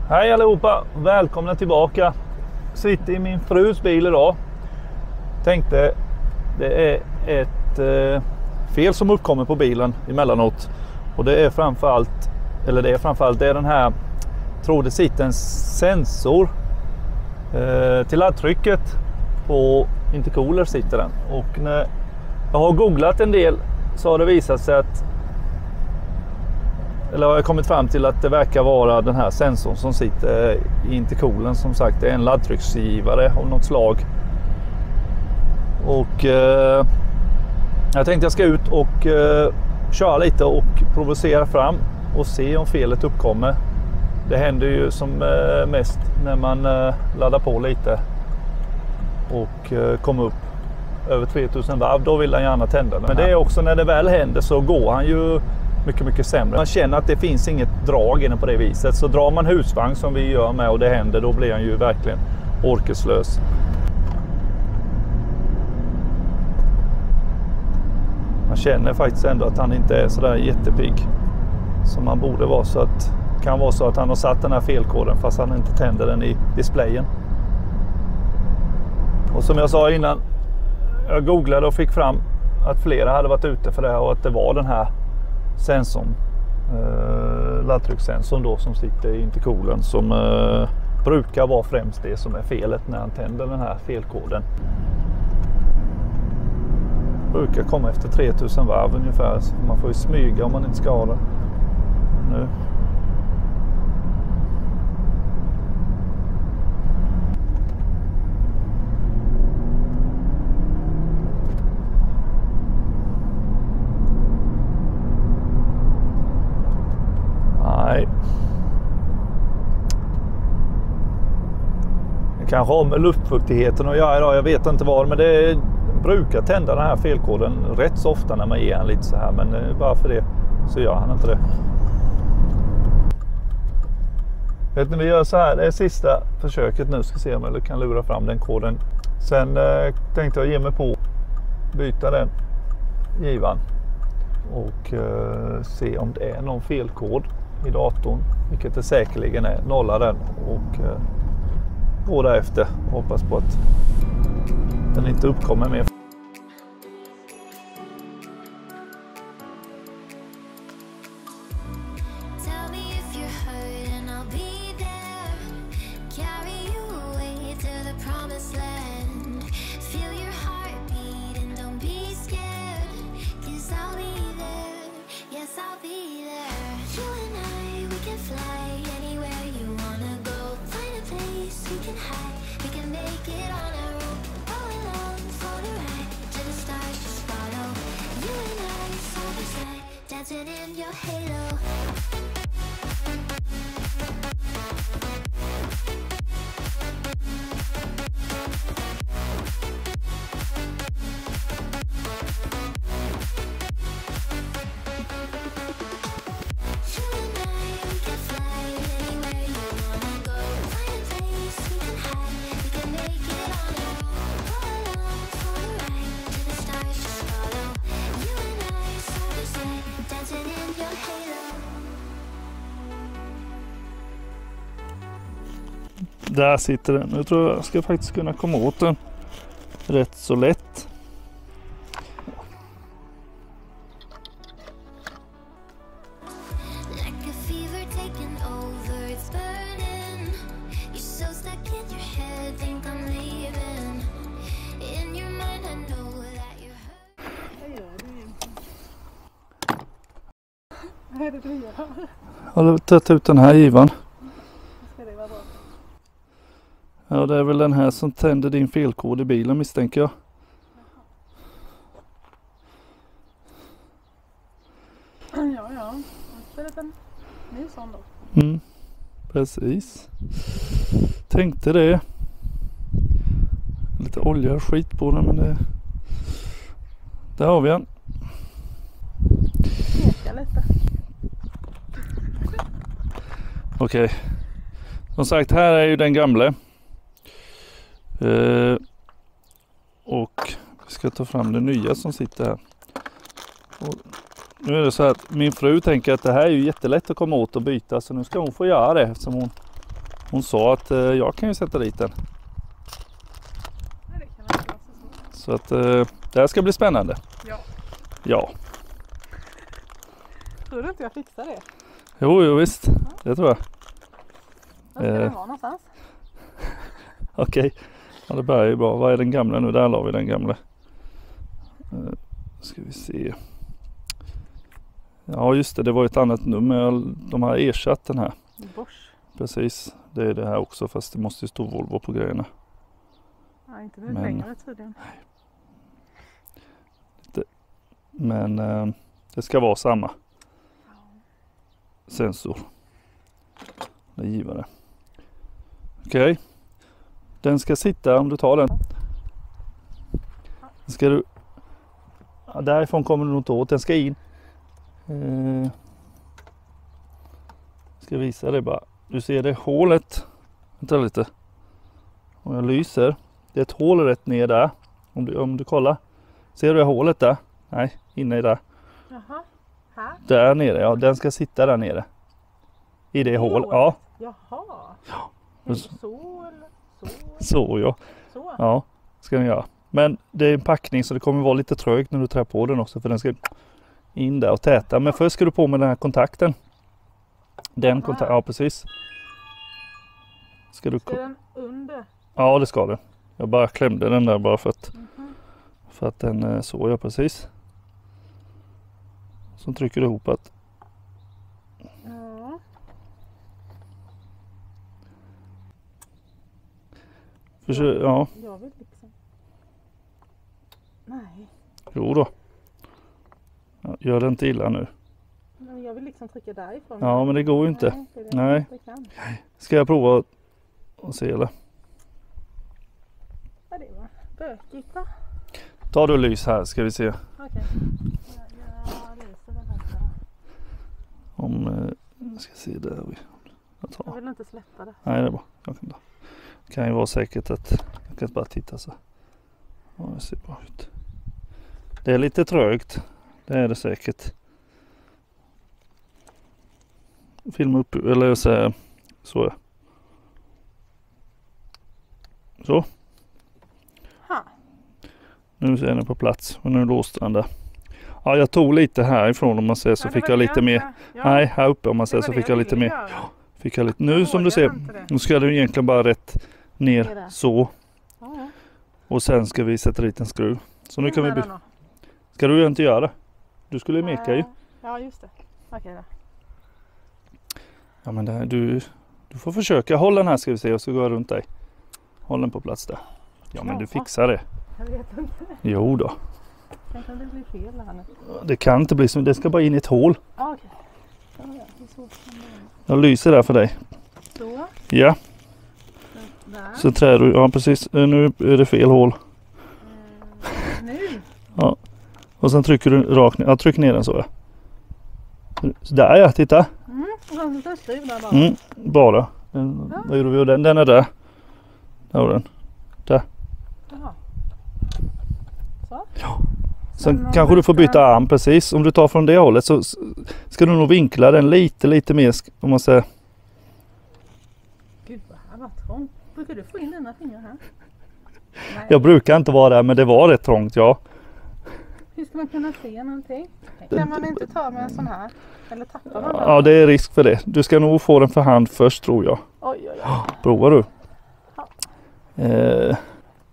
Hej allihopa, välkomna tillbaka. Sitter i min frus bil idag. Tänkte det är ett fel som uppkommer på bilen emellanåt. Och det är framförallt det är den här, tror det sitter en sensor till laddtrycket på intercooler sitter den. Och när jag har googlat en del så har det visat sig att, eller har jag kommit fram till att det verkar vara den här sensorn som sitter i intercoolen. Som sagt, det är en laddtrycksgivare av något slag. Och jag tänkte jag ska ut och köra lite och provocera fram och se om felet uppkommer. Det händer ju som mest när man laddar på lite och kommer upp över 3000 varv. Då vill han gärna tända den. Men det är också när det väl händer så går han ju mycket sämre. Man känner att det finns inget drag inne på det viset. Så drar man husvagn som vi gör med och det händer, då blir han ju verkligen orkeslös. Man känner faktiskt ändå att han inte är sådär jättepigg som han borde vara. Så att det kan vara så att han har satt den här felkoden fast han inte tänder den i displayen. Och som jag sa innan, jag googlade och fick fram att flera hade varit ute för det här och att det var den här sensorn, laddtryckssensorn då, som sitter i intercoolen som brukar vara främst det som är felet när han tänder den här felkoden. Brukar komma efter 3000 varv ungefär, så man får ju smyga om man inte ska ha det. Nu. Nej. Det kanske har med luftfuktigheten att göra idag, jag vet inte vad, men det brukar tända den här felkoden rätt så ofta när man ger han lite så här, men bara för det så gör han inte det. Vet ni, vi gör så här, det är sista försöket nu, ska se om jag kan lura fram den koden. Sen tänkte jag ge mig på byta den givan och se om det är någon felkod i datorn, vilket det säkerligen är, nolla den och gå därefter och hoppas på att den inte uppkommer mer. In your halo. Där sitter den. Jag tror jag ska faktiskt kunna komma åt den rätt så lätt. Jag har tagit ut den här givan. Ja, det är väl den här som tänder din felkod i bilen, misstänker jag. Ja. Det är en ny sån då. Precis. Tänkte det. Lite olja och skit på den, men det... Där har vi den. Kneka lite. Okej. Som sagt, här är ju den gamla. Och vi ska ta fram det nya som sitter här. Och nu är det så att min fru tänker att det här är ju jättelätt att komma åt och byta, så nu ska hon få göra det eftersom hon Hon sa att jag kan ju sätta dit den. Nej, det kan inte vara så svårt. Så att det här ska bli spännande. Ja. Ja. Tror du inte jag fixar det? Jo visst. Det tror jag. Var ska den vara någonstans? Okej. Ja, det börjar ju bra. Vad är den gamla nu? Där la vi den gamla. Ska vi se. Ja just det, det var ett annat nummer. De har ersatt den här. Bosch. Precis, det är det här också fast det måste ju stå Volvo på grejerna. Ja, inte nu längre tydligen. Men det ska vara samma sensor. Det är givare. Okej. Den ska sitta, om du tar den. Ska du... Ja, därifrån kommer du nog inte åt, den ska in. Ska visa dig bara. Du ser det hålet. Vänta lite. Om jag lyser. Det är ett hål rätt ner där. Om du kollar. Ser du det hålet där? Nej, inne i där. Jaha. Här? Där nere, ja. Den ska sitta där nere. I det hålet, ja. Jaha. Ja. Så eller så? Så ja. Så? Ja, ska den göra. Men det är en packning så det kommer vara lite trögt när du trär på den också. För den ska in där och täta. Men först ska du på med den här kontakten. Den kontakten, ja precis. Ska den under? Ja det ska den. Jag bara klämde den där bara för att den så ja precis. Så trycker du ihop att. Ja. Försök, ja. Jag vill liksom. Nej. Jo då. Ja, gör det inte illa nu. Men jag vill liksom trycka därifrån. Ja men det går ju inte. Nej. Nej. Ska jag prova och se eller? Ja det var bökigt då. Tar du lys här ska vi se. Okej. Jag lyser den här. Om jag ska se där. Jag vill inte släppa det. Nej det är bra. Det kan ju vara säkert att jag kan bara titta så. Ja det ser bra ut. Det är lite trögt. Det är det säkert. Filma upp eller så så. Så. Ha. Nu är den på plats och nu låste den där. Ja jag tog lite härifrån om man säger så fick jag lite mer. Nej här uppe om man säger så fick jag lite mer. Fick jag lite. Nu som du ser. Nu ska du egentligen bara rätt ner så. Och sen ska vi sätta dit en skruv. Så nu kan vi ska du inte göra det? Du skulle meka ju. Ja just det. Okej då. Ja men det här, du får försöka. Håll den här ska vi se och så går jag runt dig. Håll den på plats där. Ja men du fixar det. Jag vet inte. Jo då. Tänk om det blir fel här nu. Det kan inte bli så. Det ska bara in i ett hål. Okej. Så. Jag lyser där för dig. Så. Ja. Där. Så trär du. Ja precis. Nu är det fel hål. Nu? Ja. Och sen trycker du rakt ner. Ja, tryck ner den så. Så där ja, titta. Och en liten skruv där bara. Bara. Vad gjorde vi? Den är där. Där var den. Där. Jaha. Så? Ja. Sen kanske du får byta arm precis. Om du tar från det hållet så ska du nog vinkla den lite mer om man säger. Gud vad här var trångt. Brukar du få in dina fingrar här? Nej. Jag brukar inte vara där men det var rätt trångt ja. Hur ska man kunna se någonting? Kan man inte ta med en sån här? Eller tappa den? Ja det är risk för det. Du ska nog få den för hand först tror jag. Oj. Provar du? Ja.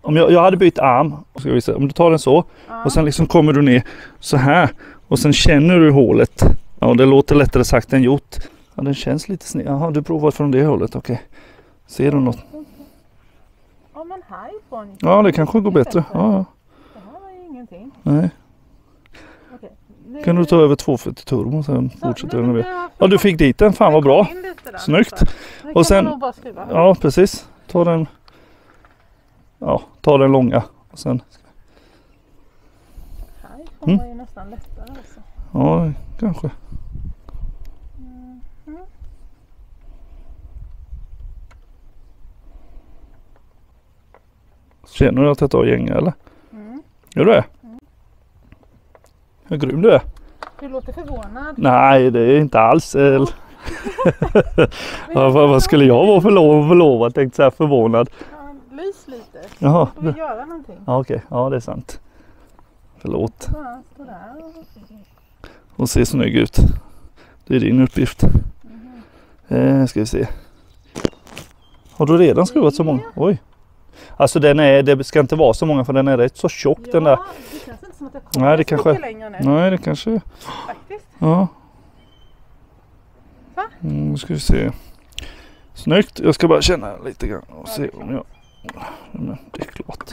Om jag hade bytt arm. Ska vi se, om du tar den så. Ja. Och sen liksom kommer du ner så här. Och sen känner du hålet. Ja det låter lättare sagt än gjort. Ja den känns lite sned. Jaha du provar från det hållet. Okej. Ser du något? Ja men härifrån. Ja det kanske går bättre. Ja. Det här var ju ingenting. Nej. Kan du ta över 240 turbo och sen fortsätter den med. Ja du fick dit den, fan vad bra. Snyggt. Och sen, ja precis. Ta den långa. Och sen. Här var ju nästan lättare alltså. Ja kanske. Känner du att jag tar gänga eller? Gör du det? Hur grym du är. Du låter förvånad. Nej, det är inte alls. Ja, vad skulle jag vara förlovad? Tänkte så här förvånad. Ja, lys lite. Jaha. Får vi göra någonting? Ja, okej. Ja, det är sant. Förlåt. Bara stå där Och se snygg ut. Det är din uppgift. Ska vi se. Har du redan skruvat så många? Oj. Alltså det ska inte vara så många för den är rätt så tjock den där. Ja, det känns inte som att jag kommer Nej, det så kanske. mycket längre nu. Nej, det kanske. Faktiskt. Ja. Va? Nu ska vi se. Snyggt. Jag ska bara känna lite grann och se om jag... Men det är klart.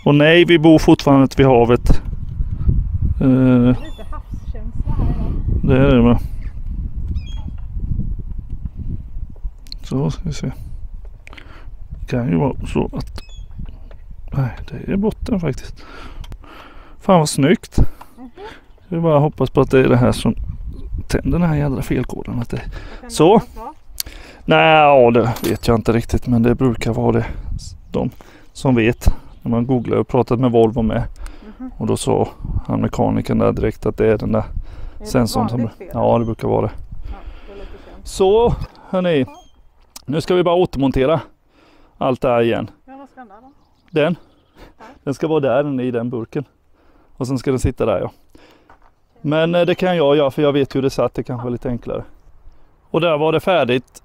Och nej, vi bor fortfarande vid havet. Lite havskänsla här idag. Det är det med. Så ska vi se. Det kan ju vara så att... Nej, det är botten faktiskt. Fan vad snyggt. Jag bara hoppas på att det är det här som tänder den här jävla felkoden. Att det... Så. Nej, det vet jag inte riktigt. Men det brukar vara det. De som vet. När man googlar och pratat med Volvo med. Och då sa han mekanikern där direkt att det är den där sensorn som... Ja, det brukar vara det. Ja, det är lite känt. Så, hörni. Nu ska vi bara återmontera allt det här igen. Ja, vad ska den där då? Den ska vara där i den burken. Och sen ska den sitta där, ja. Men det kan jag göra för jag vet hur det satt. Det kanske är lite enklare. Och där var det färdigt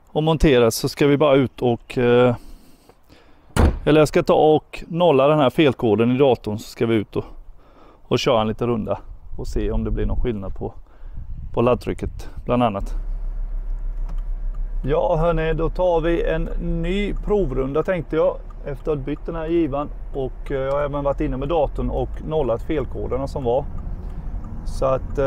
och monterat, så ska vi bara ut och... Eller jag ska ta och nolla den här felkoden i datorn, så ska vi ut och köra en liten runda. Och se om det blir någon skillnad på laddtrycket bland annat. Ja hörni, då tar vi en ny provrunda tänkte jag. Efter att ha bytt den här givan. Och jag har även varit inne med datorn och nollat felkoderna som var. Så att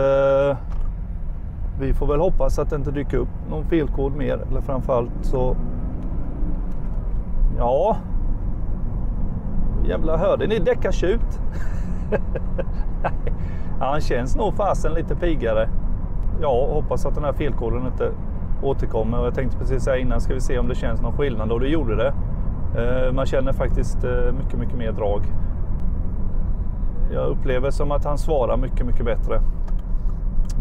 vi får väl hoppas att det inte dyker upp någon felkod mer. Eller framförallt så... Ja... Jävla hörde ni däckartjut? Ja, han känns nog fasen lite piggare. Ja, hoppas att den här felkoden inte återkommer. Och jag tänkte precis säga innan, ska vi se om det känns någon skillnad. Och det gjorde det. Man känner faktiskt mycket mer drag. Jag upplever som att han svarar mycket bättre,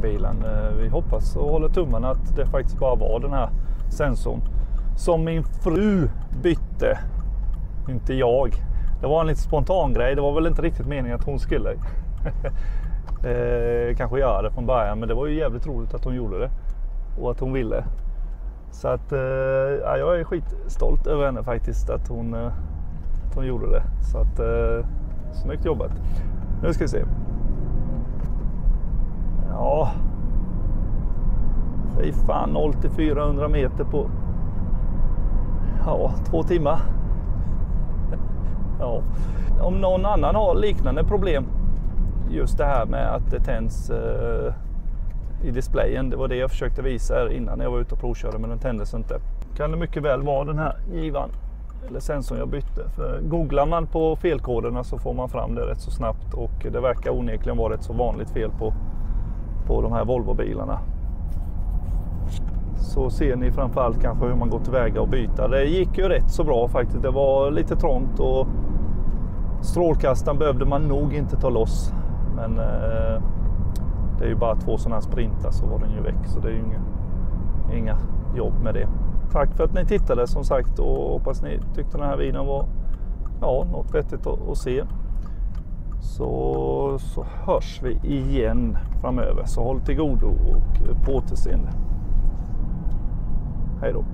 bilen. Vi hoppas och håller tummarna att det faktiskt bara var den här sensorn som min fru bytte, inte jag. Det var en lite spontan grej. Det var väl inte riktigt meningen att hon skulle kanske göra det från början, men det var ju jävligt roligt att hon gjorde det och att hon ville. Så att ja, jag är skitstolt över henne faktiskt att hon gjorde det. Så att snyggt jobbat. Nu ska vi se. Ja. Fy fan, 0 till 400 meter på 2 timmar. Ja. Om någon annan har liknande problem, just det här med att det tänds i displayen, det var det jag försökte visa här innan jag var ute och provkörde, men den tändes inte. Kan det mycket väl vara den här givan eller sensorn jag bytte. För googlar man på felkoderna så får man fram det rätt så snabbt, och det verkar onekligen vara ett så vanligt fel på de här Volvo-bilarna. Så ser ni framförallt kanske hur man går tillväga och byta. Det gick ju rätt så bra faktiskt. Det var lite trångt och strålkastaren behövde man nog inte ta loss. Men det är ju bara 2 sådana här sprintar så var den ju väck. Så det är ju inga jobb med det. Tack för att ni tittade som sagt, och hoppas ni tyckte den här videon var något vettigt att se. Så hörs vi igen framöver. Så håll till godo och på återseende. Hej då.